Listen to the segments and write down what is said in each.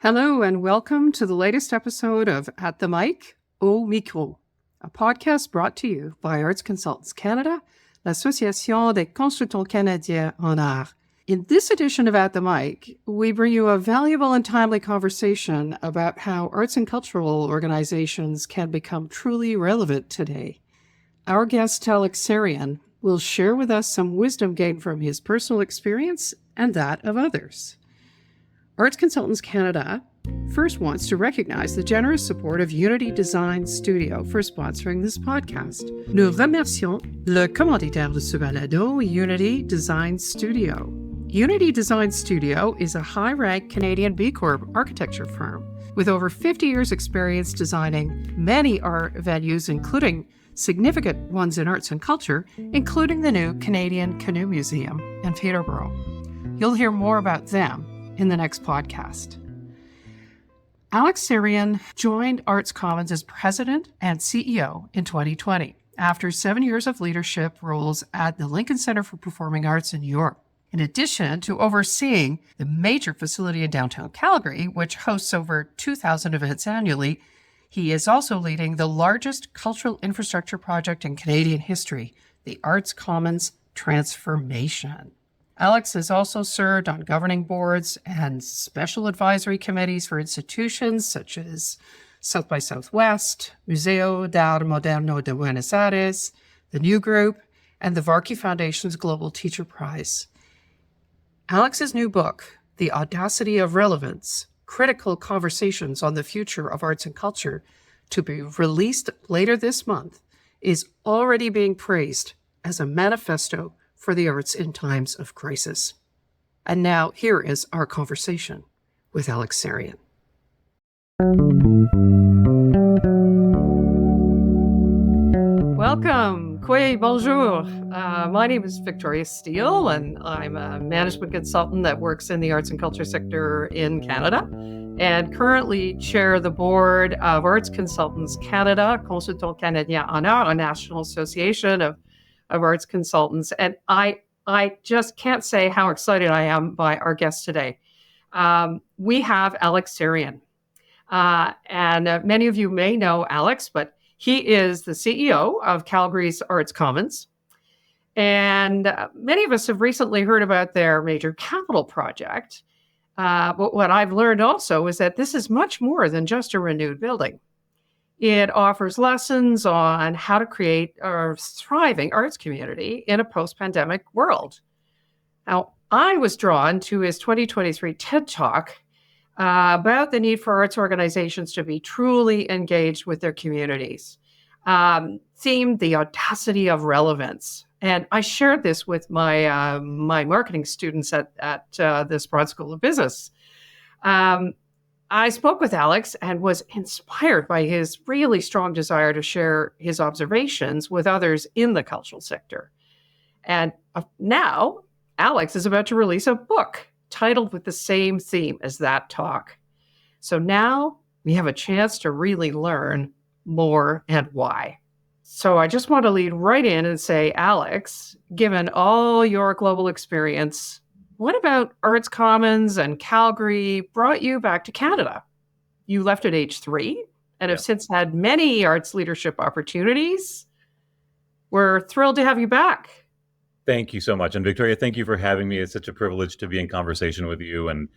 Hello and welcome to the latest episode of At the Mic, au Micro, a podcast brought to you by Arts Consultants Canada, l'Association des consultants canadiens en art. In this edition of At the Mic, we bring you a valuable and timely conversation about how arts and cultural organizations can become truly relevant today. Our guest, Alex Sarian, will share with us some wisdom gained from his personal experience and that of others. Arts Consultants Canada first wants to recognize the generous support of Unity Design Studio for sponsoring this podcast. Nous remercions le commanditaire de ce balado, Unity Design Studio. Unity Design Studio is a high-rank Canadian B Corp architecture firm with over 50 years' experience designing many art venues, including significant ones in arts and culture, including the new Canadian Canoe Museum in Peterborough. You'll hear more about them in the next podcast. Alex Sarian joined Arts Commons as president and CEO in 2020 after 7 years of leadership roles at the Lincoln Center for Performing Arts in York. In addition to overseeing the major facility in downtown Calgary, which hosts over 2,000 events annually, he is also leading the largest cultural infrastructure project in Canadian history, the Arts Commons Transformation. Alex has also served on governing boards and special advisory committees for institutions such as South by Southwest, Museo d'Art Moderno de Buenos Aires, the New Group, and the Varkey Foundation's Global Teacher Prize. Alex's new book, The Audacity of Relevance, Critical Conversations on the Future of Arts and Culture, to be released later this month, is already being praised as a manifesto for the arts in times of crisis. And now, here is our conversation with Alex Sarian. Welcome. Bonjour. My name is Victoria Steele, and I'm a management consultant that works in the arts and culture sector in Canada, and currently chair the board of Arts Consultants Canada, Consultants Canadiens en Art, a national association of arts consultants. And I just can't say how excited I am by our guest today. We have Alex Sarian. And many of you may know Alex, but he is the CEO of Calgary's Arts Commons. And many of us have recently heard about their major capital project. But what I've learned also is that this is much more than just a renewed building. It offers lessons on how to create a thriving arts community in a post-pandemic world. Now, I was drawn to his 2023 TED Talk about the need for arts organizations to be truly engaged with their communities, themed The Audacity of Relevance. And I shared this with my marketing students at this Broad School of Business. I spoke with Alex and was inspired by his really strong desire to share his observations with others in the cultural sector. And now Alex is about to release a book titled with the same theme as that talk. So now we have a chance to really learn more and why. So I just want to lead right in and say, Alex, given all your global experience, what about Arts Commons and Calgary brought you back to Canada? You left at age 3 and have since had many arts leadership opportunities. We're thrilled to have you back. Thank you so much. And Victoria, thank you for having me. It's such a privilege to be in conversation with you. And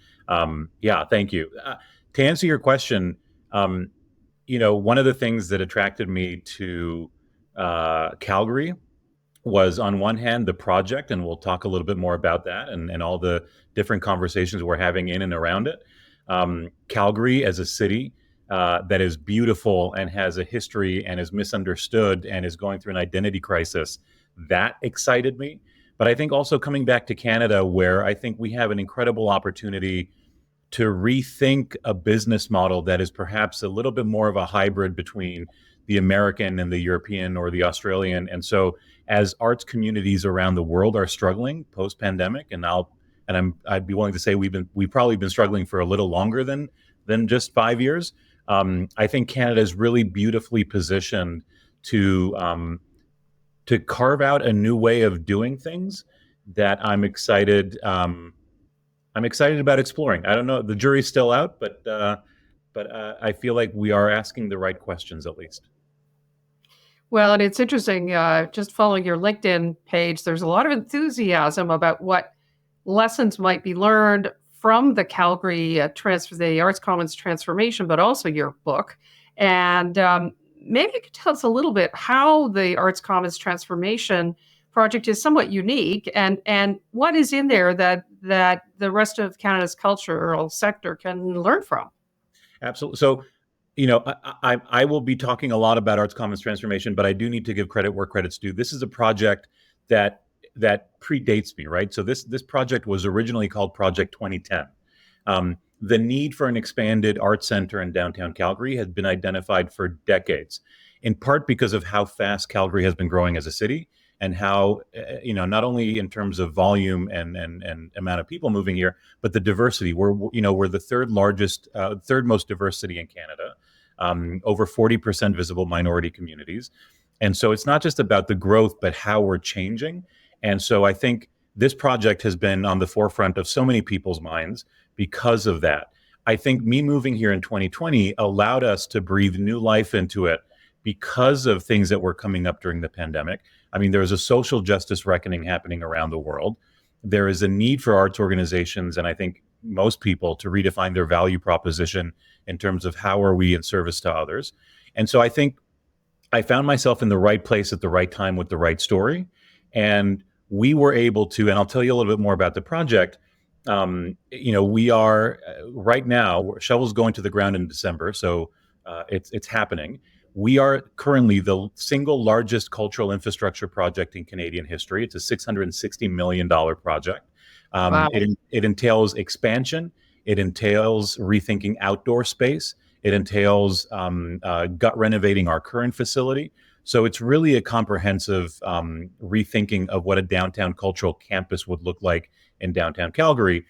thank you. To answer your question, one of the things that attracted me to Calgary was, on one hand, the project, and we'll talk a little bit more about that and all the different conversations we're having in and around it. Calgary as a city that is beautiful and has a history and is misunderstood and is going through an identity crisis, that excited me. But I think also coming back to Canada, where I think we have an incredible opportunity to rethink a business model that is perhaps a little bit more of a hybrid between the American and the European or the Australian. And so as arts communities around the world are struggling post-pandemic, I'd be willing to say we've probably been struggling for a little longer than just 5 years. I think Canada is really beautifully positioned to carve out a new way of doing things that I'm excited I'm excited about exploring. I don't know, the jury's still out, but I feel like we are asking the right questions at least. Well, and it's interesting, just following your LinkedIn page, there's a lot of enthusiasm about what lessons might be learned from the Calgary the Arts Commons transformation, but also your book. And maybe you could tell us a little bit how the Arts Commons transformation project is somewhat unique, and what is in there that the rest of Canada's cultural sector can learn from. Absolutely. So, I will be talking a lot about Arts Commons transformation, but I do need to give credit where credit's due. This is a project that predates me, right? So this project was originally called Project 2010. The need for an expanded arts center in downtown Calgary had been identified for decades, in part because of how fast Calgary has been growing as a city, and how, not only in terms of volume and amount of people moving here, but the diversity. We're the third most diverse city in Canada, over 40% visible minority communities. And so it's not just about the growth, but how we're changing. And so I think this project has been on the forefront of so many people's minds because of that. I think me moving here in 2020 allowed us to breathe new life into it because of things that were coming up during the pandemic. I mean, there is a social justice reckoning happening around the world. There is a need for arts organizations, and I think most people, to redefine their value proposition in terms of how are we in service to others. And so I think I found myself in the right place at the right time with the right story. And we were able to, and I'll tell you a little bit more about the project. We are right now, shovels going to the ground in December, so it's happening. We are currently the single largest cultural infrastructure project in Canadian history. It's a $660 million project. Wow. It entails expansion. It entails rethinking outdoor space. It entails gut renovating our current facility. So it's really a comprehensive rethinking of what a downtown cultural campus would look like in downtown Calgary.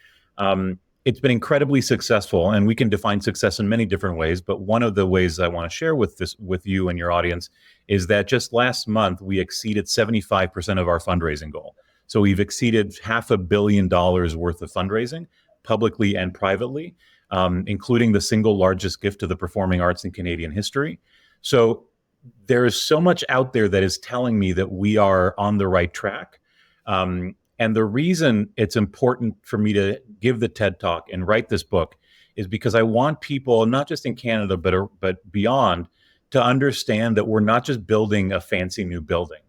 It's been incredibly successful, and we can define success in many different ways. But one of the ways I want to share with you and your audience is that just last month we exceeded 75% of our fundraising goal. So we've exceeded $500 million worth of fundraising, publicly and privately, including the single largest gift to the performing arts in Canadian history. So there is so much out there that is telling me that we are on the right track. And the reason it's important for me to give the TED Talk and write this book is because I want people, not just in Canada, but beyond, to understand that we're not just building a fancy new building.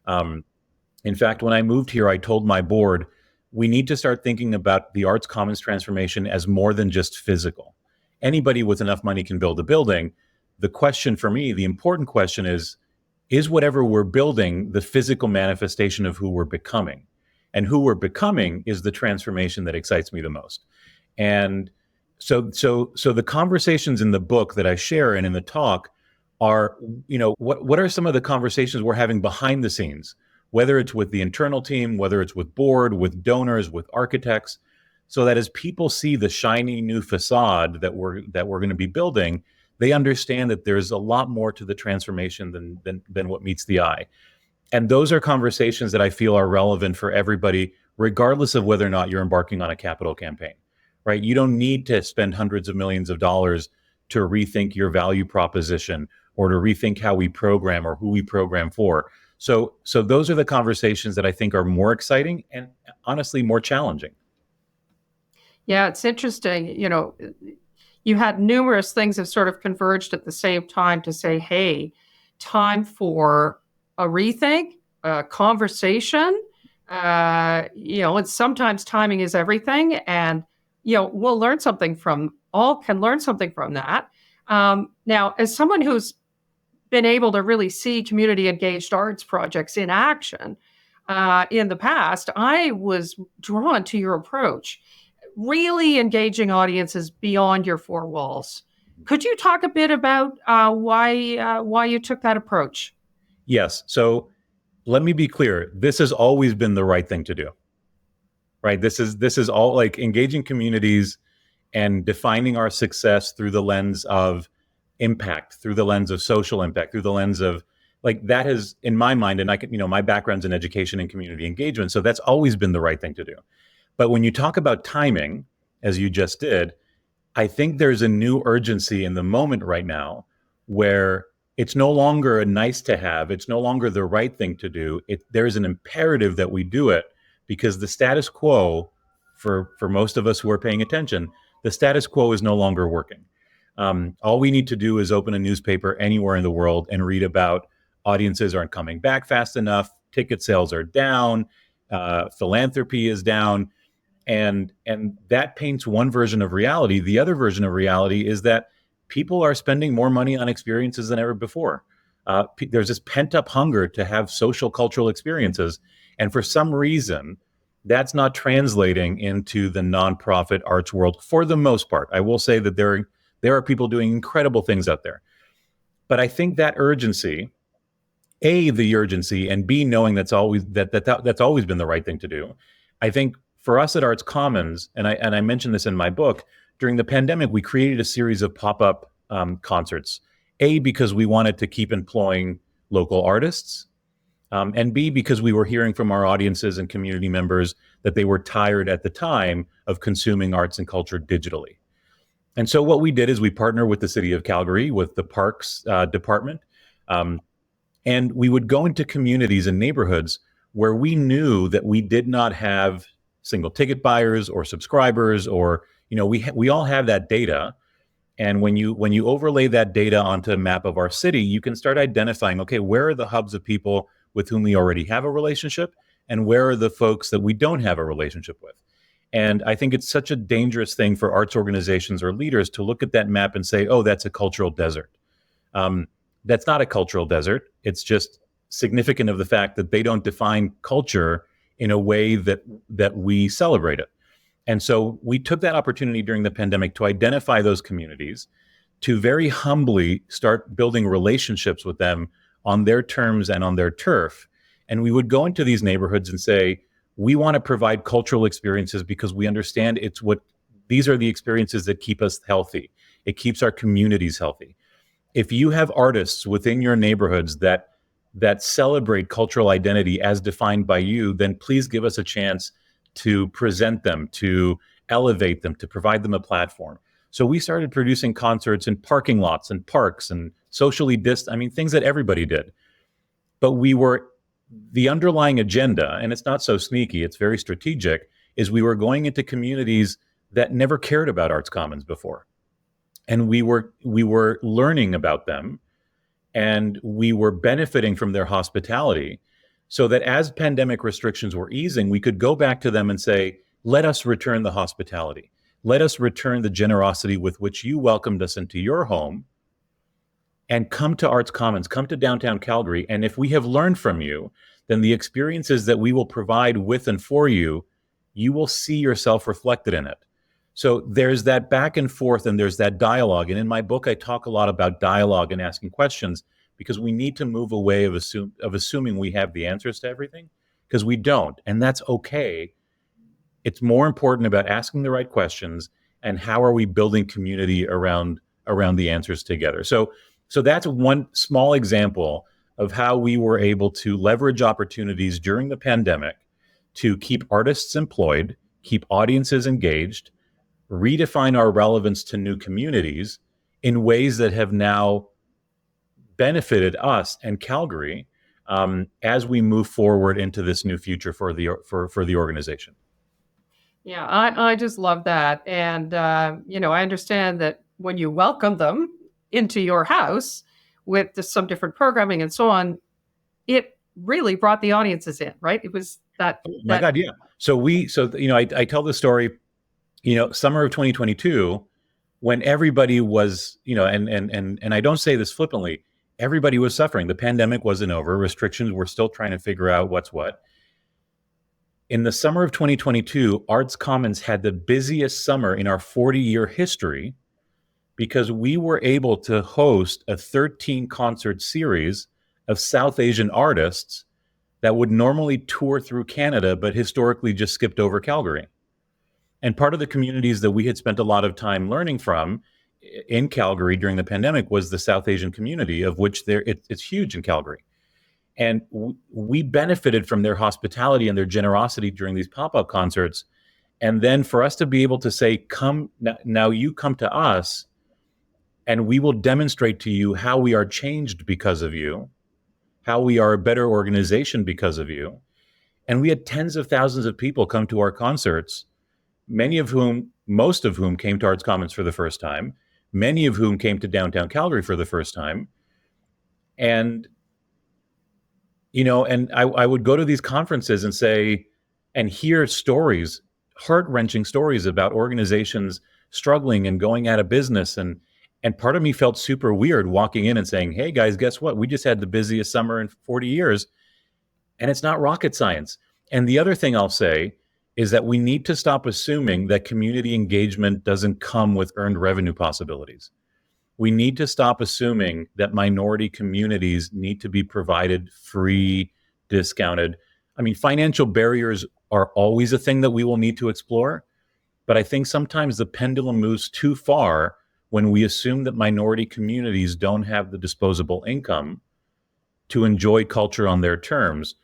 In fact, when I moved here, I told my board, we need to start thinking about the Arts Commons transformation as more than just physical. Anybody with enough money can build a building. The question for me, the important question is whatever we're building the physical manifestation of who we're becoming? And who we're becoming is the transformation that excites me the most. And so the conversations in the book that I share and in the talk are, what are some of the conversations we're having behind the scenes, whether it's with the internal team, whether it's with board, with donors, with architects, so that as people see the shiny new facade that we're going to be building, they understand that there's a lot more to the transformation than what meets the eye. And those are conversations that I feel are relevant for everybody, regardless of whether or not you're embarking on a capital campaign, right? You don't need to spend hundreds of millions of dollars to rethink your value proposition or to rethink how we program or who we program for. So those are the conversations that I think are more exciting and honestly more challenging. Yeah, it's interesting. You had numerous things have sort of converged at the same time to say, hey, time for a rethink, a conversation. And sometimes timing is everything. And, we'll learn something can learn something from that. Now, as someone who's been able to really see community engaged arts projects in action in the past, I was drawn to your approach, really engaging audiences beyond your four walls. Could you talk a bit about why you took that approach? Yes. So let me be clear. This has always been the right thing to do, right? This is all like engaging communities and defining our success through the lens of impact, through the lens of social impact, through the lens of that has, in my mind, and I can, my background's in education and community engagement. So that's always been the right thing to do. But when you talk about timing, as you just did, I think there's a new urgency in the moment right now where it's no longer a nice to have. It's no longer the right thing to do. There's an imperative that we do it because the status quo, for most of us who are paying attention, the status quo is no longer working. All we need to do is open a newspaper anywhere in the world and read about audiences aren't coming back fast enough, ticket sales are down, philanthropy is down, and that paints one version of reality. The other version of reality is that people are spending more money on experiences than ever before. There's this pent-up hunger to have social cultural experiences, and for some reason that's not translating into the nonprofit arts world for the most part. I will say that there are people doing incredible things out there, but I think that urgency, the urgency, and B, knowing that's always that's always been the right thing to do. I think for us at Arts Commons, and I mentioned this in my book, during the pandemic, we created a series of pop-up concerts. A, because we wanted to keep employing local artists, and B, because we were hearing from our audiences and community members that they were tired at the time of consuming arts and culture digitally. And so what we did is we partnered with the city of Calgary, with the Parks Department, and we would go into communities and neighborhoods where we knew that we did not have single ticket buyers or subscribers, or we all have that data. And when you overlay that data onto a map of our city, you can start identifying, okay, where are the hubs of people with whom we already have a relationship, and where are the folks that we don't have a relationship with? And I think it's such a dangerous thing for arts organizations or leaders to look at that map and say, oh, that's a cultural desert. That's not a cultural desert. It's just significant of the fact that they don't define culture in a way that we celebrate it. And so we took that opportunity during the pandemic to identify those communities, to very humbly start building relationships with them on their terms and on their turf. And we would go into these neighborhoods and say, we want to provide cultural experiences because we understand these are the experiences that keep us healthy. It keeps our communities healthy. If you have artists within your neighborhoods that celebrate cultural identity as defined by you, then please give us a chance to present them, to elevate them, to provide them a platform. So we started producing concerts in parking lots and parks and socially things that everybody did. But the underlying agenda, and it's not so sneaky, it's very strategic, is we were going into communities that never cared about Arts Commons before. And we were learning about them, and we were benefiting from their hospitality, so that as pandemic restrictions were easing, we could go back to them and say, let us return the hospitality. Let us return the generosity with which you welcomed us into your home, and come to Arts Commons, come to downtown Calgary. And if we have learned from you, then the experiences that we will provide with and for you, you will see yourself reflected in it. So there's that back and forth, and there's that dialogue. And in my book, I talk a lot about dialogue and asking questions, because we need to move away of assuming we have the answers to everything, because we don't. And that's okay. It's more important about asking the right questions and how are we building community around the answers together. So that's one small example of how we were able to leverage opportunities during the pandemic to keep artists employed, keep audiences engaged, redefine our relevance to new communities in ways that have now benefited us and Calgary as we move forward into this new future for the organization. Yeah, I just love that. And, I understand that when you welcome them into your house with some different programming and so on, it really brought the audiences in, right? It was that. Oh my God, yeah. I tell the story, summer of 2022, when everybody was, and I don't say this flippantly, everybody was suffering. The pandemic wasn't over. Restrictions were still trying to figure out what's what. In the summer of 2022, Arts Commons had the busiest summer in our 40-year history, because we were able to host a 13-concert series of South Asian artists that would normally tour through Canada, but historically just skipped over Calgary. And part of the communities that we had spent a lot of time learning from in Calgary during the pandemic was the South Asian community, of which it's huge in Calgary. And we benefited from their hospitality and their generosity during these pop-up concerts. And then for us to be able to say, come now, you come to us and we will demonstrate to you how we are changed because of you, how we are a better organization because of you. And we had tens of thousands of people come to our concerts, most of whom came to Arts Commons for the first time, many of whom came to downtown Calgary for the first time. And, and I would go to these conferences and say, and hear stories, heart-wrenching stories about organizations struggling and going out of business. And part of me felt super weird walking in and saying, hey guys, guess what? We just had the busiest summer in 40 years. And it's not rocket science. And the other thing I'll say is that we need to stop assuming that community engagement doesn't come with earned revenue possibilities. We need to stop assuming that minority communities need to be provided free, discounted. I mean, financial barriers are always a thing that we will need to explore. But I think sometimes the pendulum moves too far when we assume that minority communities don't have the disposable income to enjoy culture on their terms.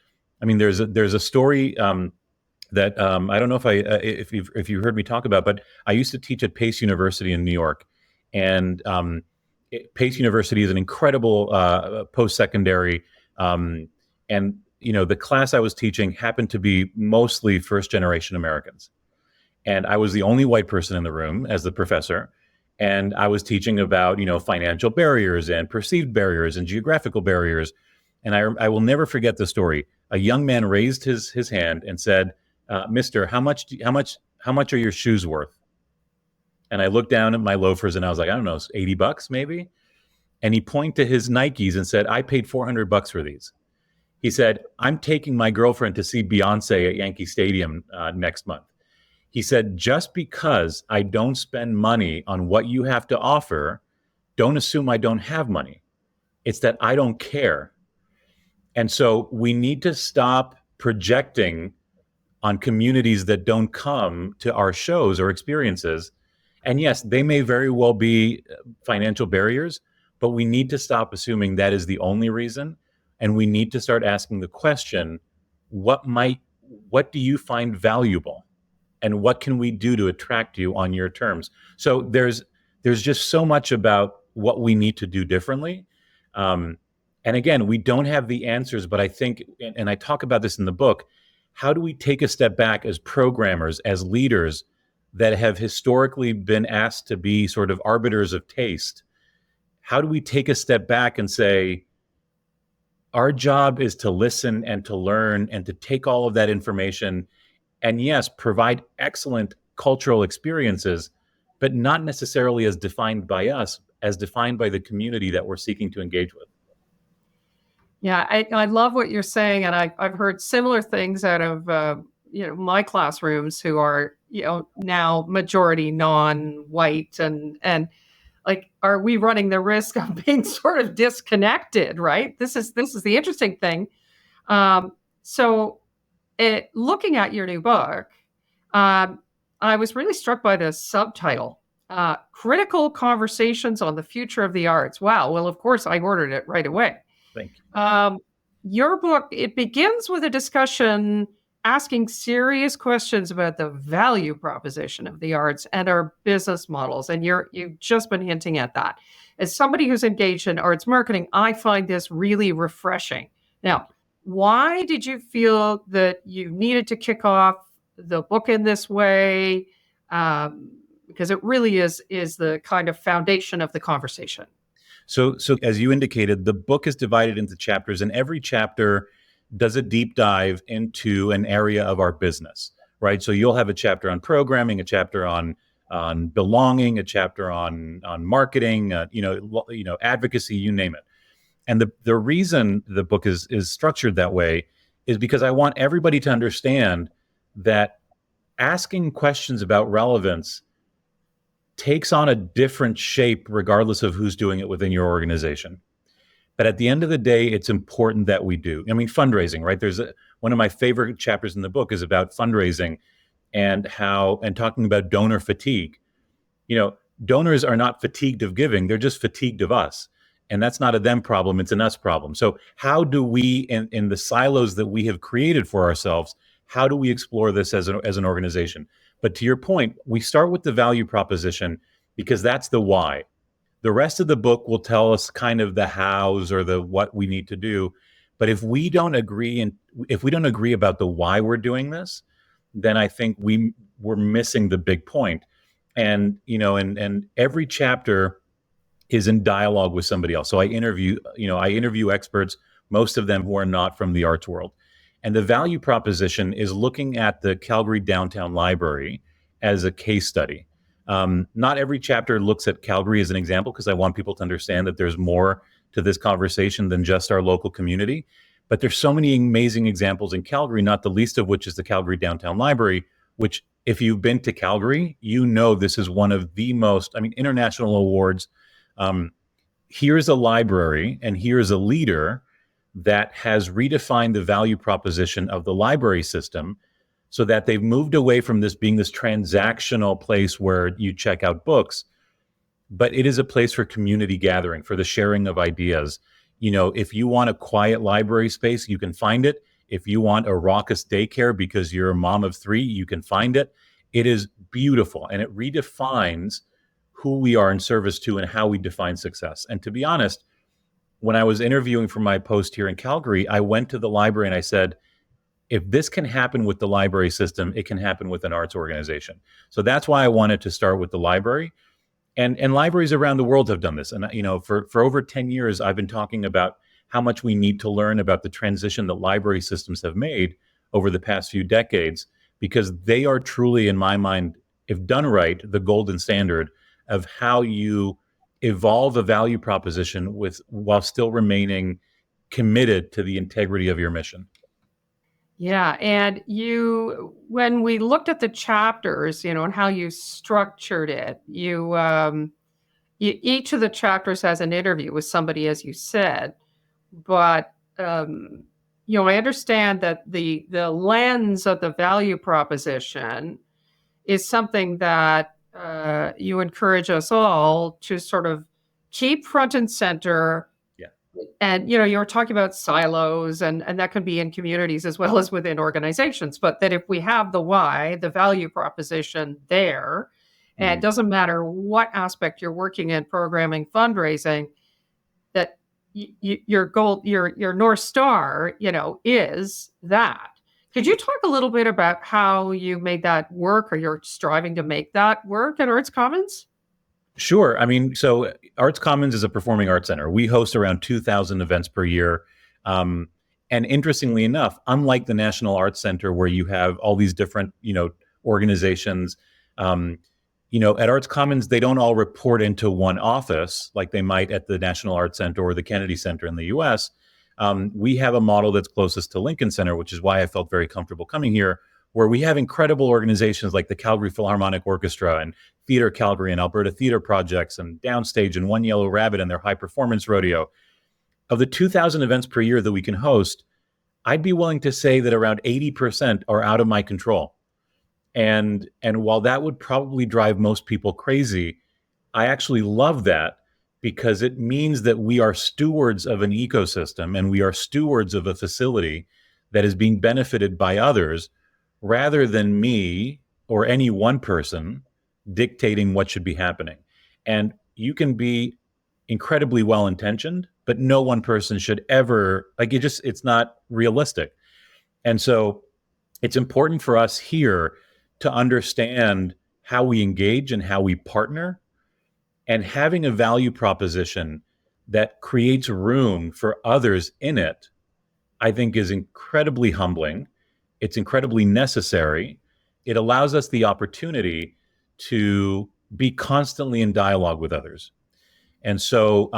I mean, there's a story that I don't know if you've heard me talk about, but I used to teach at Pace University in New York, and Pace University is an incredible post-secondary, and the class I was teaching happened to be mostly first-generation Americans, and I was the only white person in the room as the professor, and I was teaching about financial barriers and perceived barriers and geographical barriers. And I will never forget the story. A young man raised his hand and said, "Mister, how much are your shoes worth?" And I looked down at my loafers and I was like, I don't know, $80 maybe. And he pointed to his Nikes and said, "I paid $400 for these." He said, "I'm taking my girlfriend to see Beyonce at Yankee Stadium next month." He said, "Just because I don't spend money on what you have to offer, don't assume I don't have money. It's that I don't care." And so we need to stop projecting on communities that don't come to our shows or experiences. And yes, they may very well be financial barriers, but we need to stop assuming that is the only reason. And we need to start asking the question, what do you find valuable? And what can we do to attract you on your terms? So there's just so much about what we need to do differently. And again, we don't have the answers, but I think, and I talk about this in the book, how do we take a step back as programmers, as leaders that have historically been asked to be sort of arbiters of taste? How do we take a step back and say, our job is to listen and to learn and to take all of that information and yes, provide excellent cultural experiences, but not necessarily as defined by us, as defined by the community that we're seeking to engage with. Yeah, I love what you're saying, and I've heard similar things out of my classrooms who are now majority non-white, and like, are we running the risk of being sort of disconnected? Right. This is the interesting thing. So, looking at your new book, I was really struck by the subtitle. Critical Conversations on the Future of the Arts. Wow. Well, of course, I ordered it right away. Thank you. Your book, it begins with a discussion asking serious questions about the value proposition of the arts and our business models. And you've just been hinting at that. As somebody who's engaged in arts marketing, I find this really refreshing. Now, why did you feel that you needed to kick off the book in this way? Because it really is the kind of foundation of the conversation. So as you indicated, the book is divided into chapters, and every chapter does a deep dive into an area of our business, right? So you'll have a chapter on programming, a chapter on belonging, a chapter on marketing, advocacy, you name it. And the reason the book is structured that way is because I want everybody to understand that asking questions about relevance takes on a different shape regardless of who's doing it within your organization. But at the end of the day, it's important that we do. I mean, fundraising, right? One of my favorite chapters in the book is about fundraising and talking about donor fatigue. Donors are not fatigued of giving, they're just fatigued of us. And that's not a them problem, it's an us problem. So how do we, in the silos that we have created for ourselves, how do we explore this as an organization? But to your point, we start with the value proposition because that's the why. The rest of the book will tell us kind of the hows or the what we need to do. But if we don't agree about the why we're doing this, then I think we're missing the big point. And and every chapter is in dialogue with somebody else. So I interview experts, most of them who are not from the arts world. And the value proposition is looking at the Calgary Downtown Library as a case study. Not every chapter looks at Calgary as an example because I want people to understand that there's more to this conversation than just our local community. But there's so many amazing examples in Calgary, not the least of which is the Calgary Downtown Library, which if you've been to Calgary, this is one of the most, international awards. Here's a library and here's a leader that has redefined the value proposition of the library system so that they've moved away from this being this transactional place where you check out books, but it is a place for community gathering, for the sharing of ideas. If you want a quiet library space, you can find it. If you want a raucous daycare because you're a mom of 3, you can find it. It is beautiful, and it redefines who we are in service to and how we define success. And to be honest, when I was interviewing for my post here in Calgary, I went to the library and I said, if this can happen with the library system, it can happen with an arts organization. So that's why I wanted to start with the library. And libraries around the world have done this. And for over 10 years, I've been talking about how much we need to learn about the transition that library systems have made over the past few decades, because they are truly, in my mind, if done right, the golden standard of how you evolve a value proposition while still remaining committed to the integrity of your mission. Yeah, and when we looked at the chapters, and how you structured it, each of the chapters has an interview with somebody, as you said, but I understand that the lens of the value proposition is something that you encourage us all to sort of keep front and center. Yeah. And, you're talking about silos, and that can be in communities as well as within organizations, but that if we have the why, the value proposition there, and it doesn't matter what aspect you're working in, programming, fundraising, that your goal, your North Star, is that. Could you talk a little bit about how you made that work, or you're striving to make that work at Arts Commons? Sure. So Arts Commons is a performing arts center. We host around 2,000 events per year. And interestingly enough, unlike the National Arts Center, where you have all these different, organizations, at Arts Commons, they don't all report into one office like they might at the National Arts Center or the Kennedy Center in the US. We have a model that's closest to Lincoln Center, which is why I felt very comfortable coming here, where we have incredible organizations like the Calgary Philharmonic Orchestra and Theatre Calgary and Alberta Theatre Projects and Downstage and One Yellow Rabbit and their high performance rodeo. Of the 2,000 events per year that we can host, I'd be willing to say that around 80% are out of my control. And while that would probably drive most people crazy, I actually love that, because it means that we are stewards of an ecosystem and we are stewards of a facility that is being benefited by others, rather than me or any one person dictating what should be happening. And you can be incredibly well-intentioned, but no one person should ever, it's not realistic. And so it's important for us here to understand how we engage and how we partner, and having a value proposition that creates room for others in it, I think is incredibly humbling. It's incredibly necessary. It allows us the opportunity to be constantly in dialogue with others. And so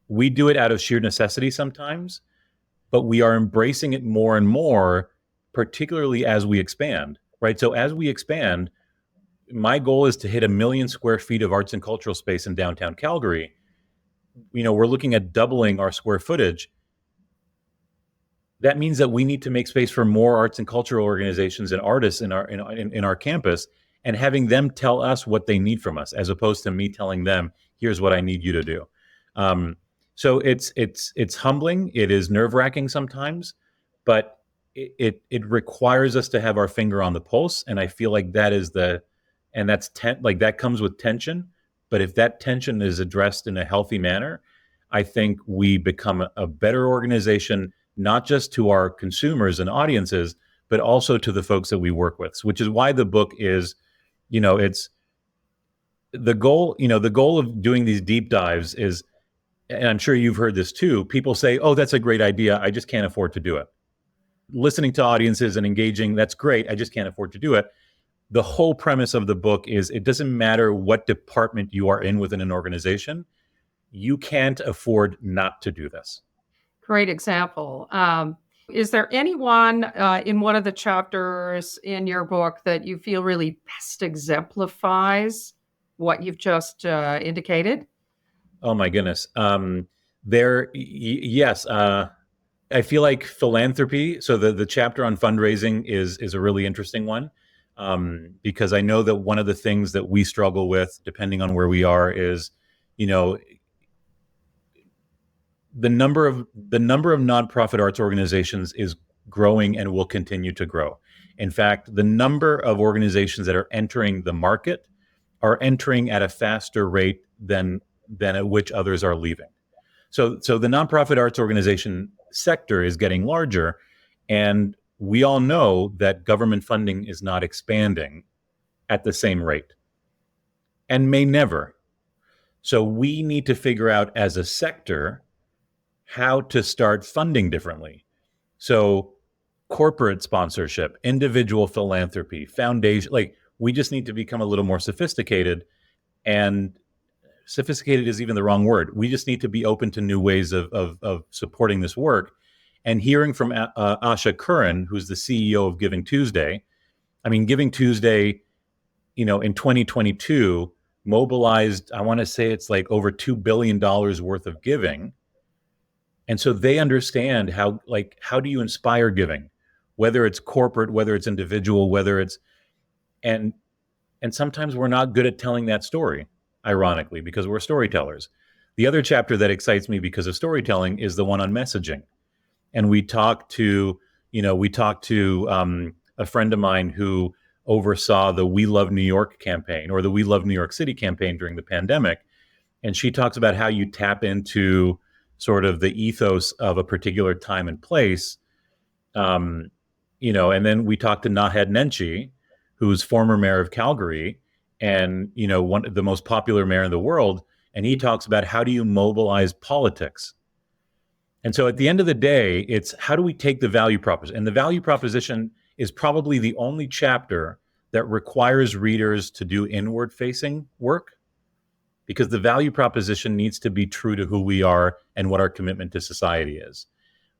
we do it out of sheer necessity sometimes, but we are embracing it more and more, particularly as we expand, right? So as we expand, my goal is to hit 1 million square feet of arts and cultural space in downtown Calgary. We're looking at doubling our square footage. That means that we need to make space for more arts and cultural organizations and artists in our campus, and having them tell us what they need from us, as opposed to me telling them, here's what I need you to do. So it's humbling. It is nerve-wracking sometimes, but it requires us to have our finger on the pulse, and I feel like that is like that comes with tension. But if that tension is addressed in a healthy manner, I think we become a better organization, not just to our consumers and audiences, but also to the folks that we work with. Which is why the book is, it's the goal. The goal of doing these deep dives is, and I'm sure you've heard this too. People say, "Oh, that's a great idea. I just can't afford to do it." Listening to audiences and engaging, that's great. I just can't afford to do it. The whole premise of the book is it doesn't matter what department you are in within an organization. You can't afford not to do this. Great example. Is there anyone in one of the chapters in your book that you feel really best exemplifies what you've just indicated? Oh my goodness. Yes. I feel like philanthropy. So the chapter on fundraising is a really interesting one, because I know that one of the things that we struggle with, depending on where we are, is, the number of nonprofit arts organizations is growing and will continue to grow. In fact, the number of organizations that are entering the market are entering at a faster rate than at which others are leaving. So the nonprofit arts organization sector is getting larger, and we all know that government funding is not expanding at the same rate and may never. So we need to figure out as a sector how to start funding differently. So corporate sponsorship, individual philanthropy, foundation, like we just need to become a little more sophisticated. And sophisticated is even the wrong word. We just need to be open to new ways of supporting this work. And hearing from Asha Curran, who's the CEO of Giving Tuesday. I mean, Giving Tuesday, in 2022 mobilized, I want to say it's like over $2 billion worth of giving. And so they understand how do you inspire giving, whether it's corporate, whether it's individual, whether it's, and sometimes we're not good at telling that story, ironically, because we're storytellers. The other chapter that excites me because of storytelling is the one on messaging. And we talked to a friend of mine who oversaw the We Love New York campaign, or the We Love New York City campaign during the pandemic. And she talks about how you tap into sort of the ethos of a particular time and place. And then we talked to Naheed Nenshi, who's former mayor of Calgary and, one of the most popular mayor in the world. And he talks about how do you mobilize politics? And so at the end of the day, it's how do we take the value proposition? And the value proposition is probably the only chapter that requires readers to do inward facing work, because the value proposition needs to be true to who we are and what our commitment to society is.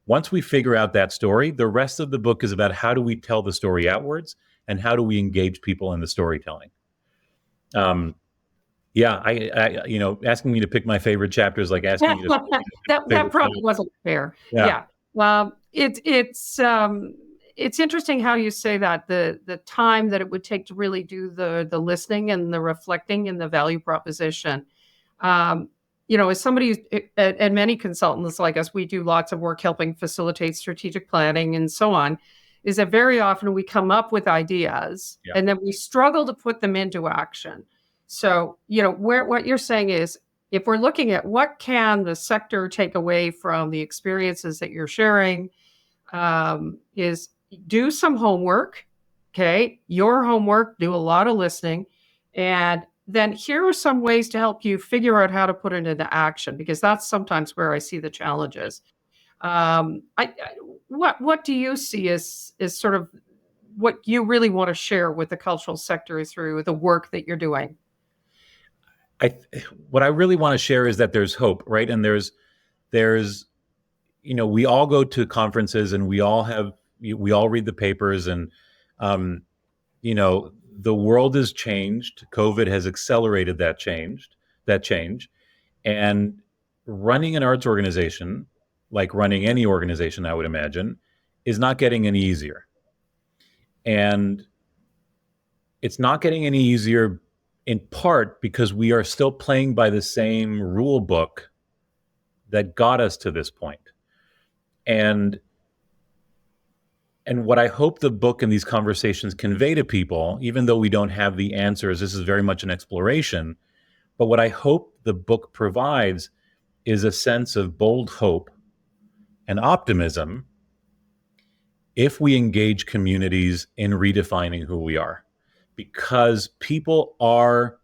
Once we figure out that story, the rest of the book is about how do we tell the story outwards and how do we engage people in the storytelling. Asking me to pick my favorite chapter is like asking me to that probably wasn't fair. Yeah. It's interesting how you say that the time that it would take to really do the listening and the reflecting and the value proposition. As somebody and many consultants like us, we do lots of work helping facilitate strategic planning and so on, is that very often we come up with ideas and then we struggle to put them into action. So, what you're saying is, if we're looking at what can the sector take away from the experiences that you're sharing, is do some homework, okay? Your homework, do a lot of listening, and then here are some ways to help you figure out how to put it into action, because that's sometimes where I see the challenges. What do you see as sort of what you really want to share with the cultural sector through the work that you're doing? What I really want to share is that there's hope, right? And there's, we all go to conferences and we all read the papers, and, the world has changed. COVID has accelerated that change. And running an arts organization, like running any organization, I would imagine, is not getting any easier. And it's not getting any easier in part because we are still playing by the same rule book that got us to this point. And And what I hope the book and these conversations convey to people, even though we don't have the answers, this is very much an exploration. But what I hope the book provides is a sense of bold hope and optimism if we engage communities in redefining who we are. Because people are,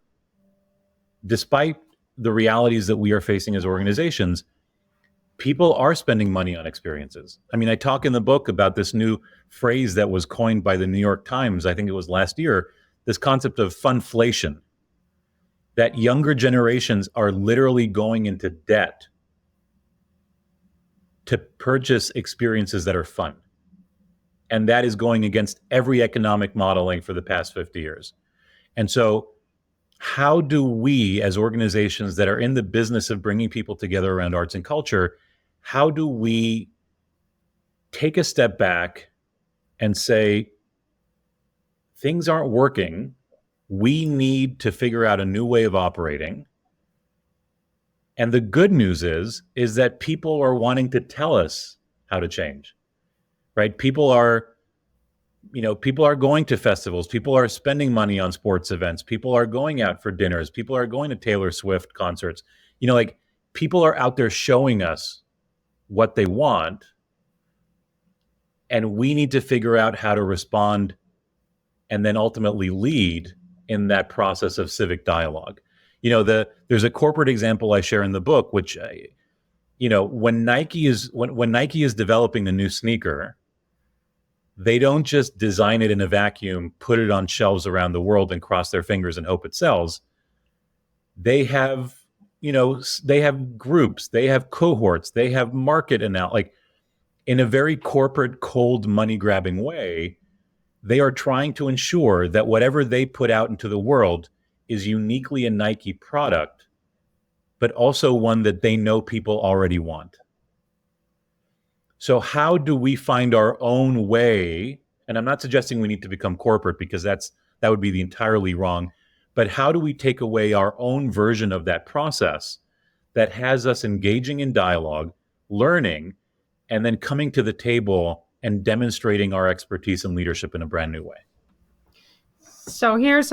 despite the realities that we are facing as organizations, people are spending money on experiences. I mean, I talk in the book about this new phrase that was coined by the New York Times, I think it was last year, this concept of funflation, that younger generations are literally going into debt to purchase experiences that are fun. And that is going against every economic modeling for the past 50 years. And so how do we, as organizations that are in the business of bringing people together around arts and culture, how do we take a step back and say, things aren't working. We need to figure out a new way of operating. And the good news is that people are wanting to tell us how to change, right? People are going to festivals. People are spending money on sports events. People are going out for dinners. People are going to Taylor Swift concerts. Like people are out there showing us what they want. And we need to figure out how to respond and then ultimately lead in that process of civic dialogue. There's a corporate example I share in the book, which, when Nike is developing the new sneaker, they don't just design it in a vacuum, put it on shelves around the world and cross their fingers and hope it sells. They have, they have groups, they have cohorts, they have market like in a very corporate, cold, money grabbing way, they are trying to ensure that whatever they put out into the world is uniquely a Nike product, but also one that they know people already want. So how do we find our own way? And I'm not suggesting we need to become corporate because that would be the entirely wrong. But how do we take away our own version of that process that has us engaging in dialogue, learning, and then coming to the table and demonstrating our expertise and leadership in a brand new way? So here's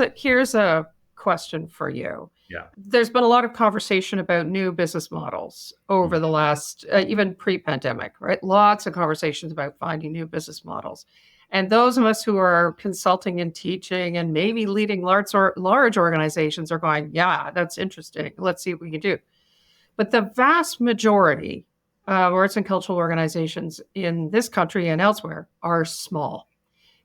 a question for you. Yeah. There's been a lot of conversation about new business models over the last, even pre-pandemic, right? Lots of conversations about finding new business models. And those of us who are consulting and teaching and maybe leading large organizations are going, yeah, that's interesting. Let's see what we can do. But the vast majority of arts and cultural organizations in this country and elsewhere are small.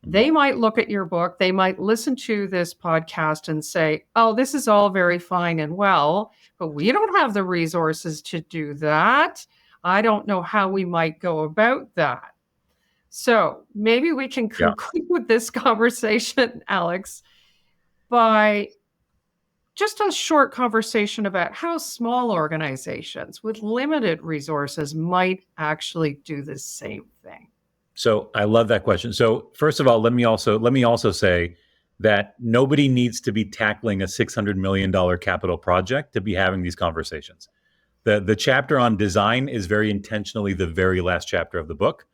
They might look at your book, they might listen to this podcast and say, oh, this is all very fine and well, but we don't have the resources to do that. I don't know how we might go about that. So maybe we can conclude this conversation, Alex, by just a short conversation about how small organizations with limited resources might actually do the same thing. So I love that question. So first of all, let me also say that nobody needs to be tackling a $600 million capital project to be having these conversations. The chapter on design is very intentionally the very last chapter of the book,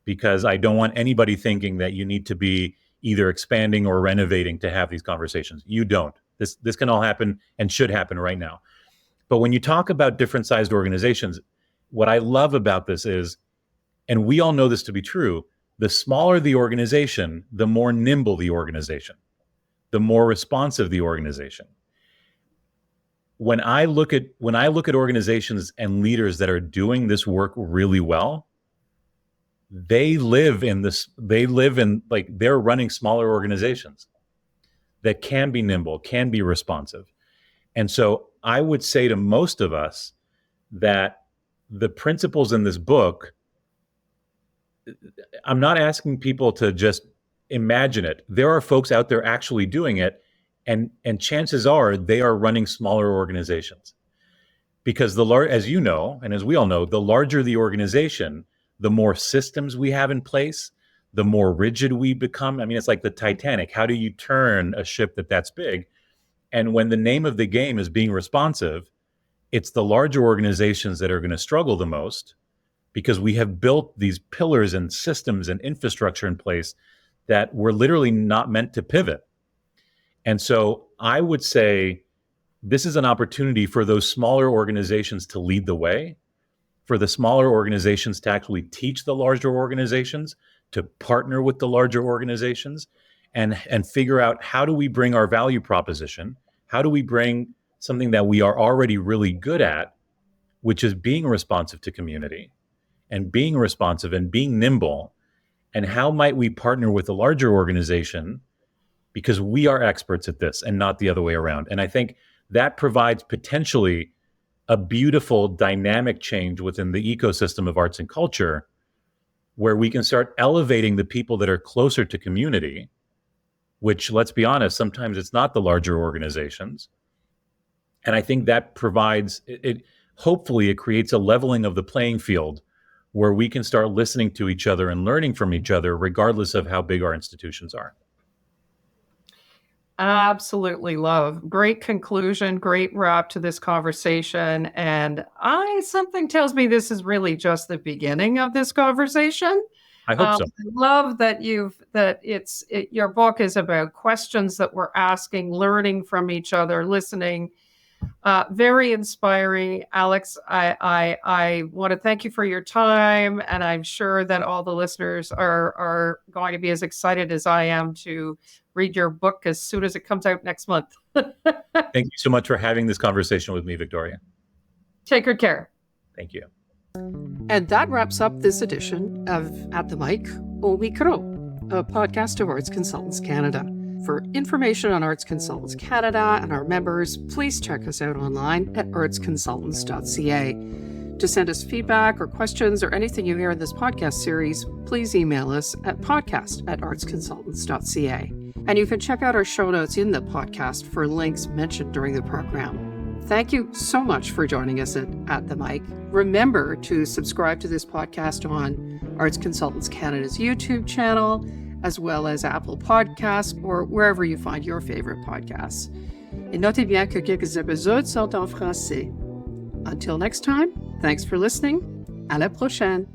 because I don't want anybody thinking that you need to be either expanding or renovating to have these conversations. You don't. This can all happen and should happen right now. But when you talk about different sized organizations, what I love about this is, and we all know this to be true, the smaller the organization, the more nimble the organization, the more responsive the organization. When I look at organizations and leaders that are doing this work really well, they're running smaller organizations that can be nimble, can be responsive. And so I would say to most of us that the principles in this book, I'm not asking people to just imagine it. There are folks out there actually doing it, and chances are they are running smaller organizations. Because as you know, and as we all know, the larger the organization, the more systems we have in place, the more rigid we become. I mean, it's like the Titanic. How do you turn a ship that's big? And when the name of the game is being responsive, it's the larger organizations that are going to struggle the most, because we have built these pillars and systems and infrastructure in place that were literally not meant to pivot. And so I would say this is an opportunity for those smaller organizations to lead the way, for the smaller organizations to actually teach the larger organizations, to partner with the larger organizations, and figure out, how do we bring our value proposition? How do we bring something that we are already really good at, which is being responsive to community and being responsive and being nimble? And how might we partner with a larger organization because we are experts at this and not the other way around? And I think that provides potentially a beautiful dynamic change within the ecosystem of arts and culture, where we can start elevating the people that are closer to community, which, let's be honest, sometimes it's not the larger organizations. And I think that provides, hopefully it creates a leveling of the playing field where we can start listening to each other and learning from each other, regardless of how big our institutions are. Absolutely love. Great conclusion, great wrap to this conversation. And something tells me this is really just the beginning of this conversation. I hope so. I love that your book is about questions that we're asking, learning from each other, listening. Very inspiring, Alex. I want to thank you for your time, and I'm sure that all the listeners are going to be as excited as I am to read your book as soon as it comes out next month. Thank you so much for having this conversation with me, Victoria. Take good care. Thank you. And that wraps up this edition of At the Mic, Au Micro, a podcast of Arts Consultants Canada. For information on Arts Consultants Canada and our members, please check us out online at artsconsultants.ca. To send us feedback or questions or anything you hear in this podcast series, please email us at podcast@artsconsultants.ca. And you can check out our show notes in the podcast for links mentioned during the program. Thank you so much for joining us at the Mic. Remember to subscribe to this podcast on Arts Consultants Canada's YouTube channel, as well as Apple Podcasts or wherever you find your favorite podcasts. Et notez bien que quelques épisodes sont en français. Until next time, thanks for listening. À la prochaine.